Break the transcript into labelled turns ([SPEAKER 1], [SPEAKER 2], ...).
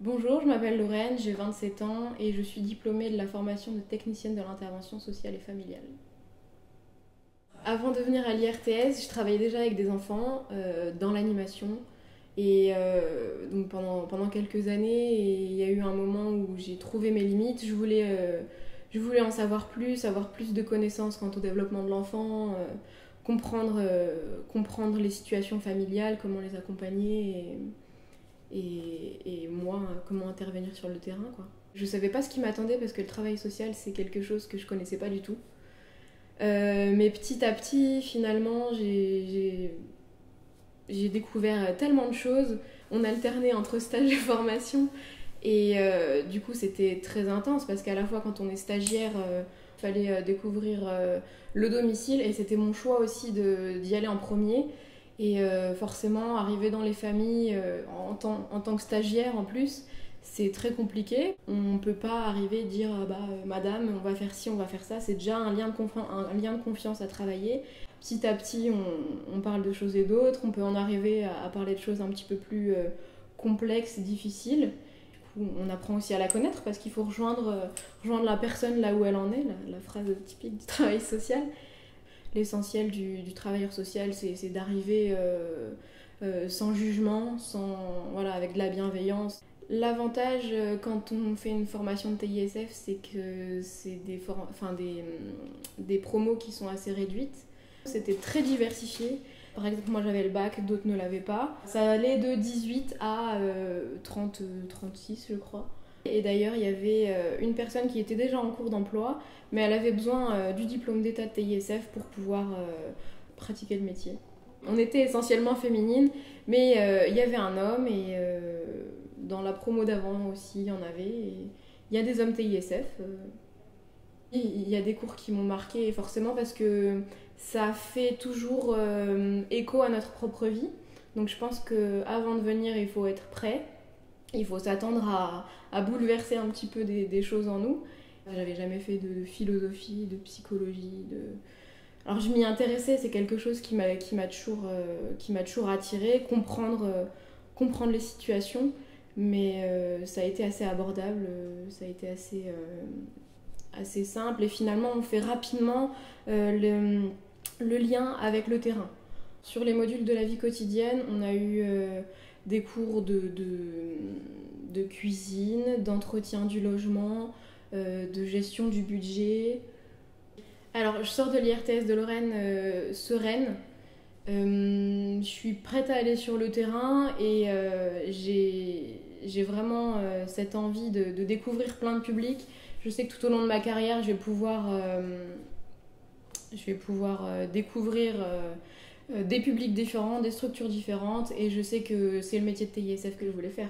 [SPEAKER 1] Bonjour, je m'appelle Lorraine, j'ai 27 ans et je suis diplômée de la formation de technicienne de l'intervention sociale et familiale. Avant de venir à l'IRTS, je travaillais déjà avec des enfants dans l'animation et donc pendant quelques années et il y a eu un moment où j'ai trouvé mes limites. Je voulais en savoir plus de connaissances quant au développement de l'enfant, comprendre les situations familiales, comment les accompagner et moi, comment intervenir sur le terrain, quoi. Je savais pas ce qui m'attendait parce que le travail social, c'est quelque chose que je connaissais pas du tout. Mais petit à petit, finalement, j'ai découvert tellement de choses. On alternait entre stage et formation. Et du coup, c'était très intense parce qu'à la fois, quand on est stagiaire, il fallait découvrir le domicile. Et c'était mon choix aussi d'y aller en premier. Et forcément, arriver dans les familles en tant que stagiaire en plus, c'est très compliqué. On ne peut pas arriver et dire madame, on va faire ci, on va faire ça. C'est déjà un lien de confiance à travailler. Petit à petit, on parle de choses et d'autres. On peut en arriver à parler de choses un petit peu plus complexes, difficiles. Du coup, on apprend aussi à la connaître parce qu'il faut rejoindre la personne là où elle en est, la phrase typique du travail social. L'essentiel du travailleur social, c'est d'arriver sans jugement, voilà, avec de la bienveillance. L'avantage quand on fait une formation de TISF, c'est que c'est des promos qui sont assez réduites. C'était très diversifié. Par exemple, moi j'avais le bac, d'autres ne l'avaient pas. Ça allait de 18 à 36, je crois. Et d'ailleurs, il y avait une personne qui était déjà en cours d'emploi, mais elle avait besoin du diplôme d'état de TISF pour pouvoir pratiquer le métier. On était essentiellement féminines, mais il y avait un homme et dans la promo d'avant aussi, il y en avait. Et il y a des hommes TISF. Il y a des cours qui m'ont marqué forcément parce que ça fait toujours écho à notre propre vie. Donc je pense qu'avant de venir, il faut être prêt. Il faut s'attendre à bouleverser un petit peu des choses en nous. J'avais jamais fait de philosophie, de psychologie. Alors je m'y intéressais, c'est quelque chose qui m'a toujours attirée, comprendre les situations, mais ça a été assez abordable, ça a été assez simple et finalement on fait rapidement le lien avec le terrain. Sur les modules de la vie quotidienne, on a eu des cours de cuisine, d'entretien du logement, de gestion du budget. Alors, je sors de l'IRTS de Lorraine sereine. Je suis prête à aller sur le terrain et j'ai vraiment cette envie de découvrir plein de publics. Je sais que tout au long de ma carrière, je vais pouvoir découvrir des publics différents, des structures différentes et je sais que c'est le métier de TISF que je voulais faire.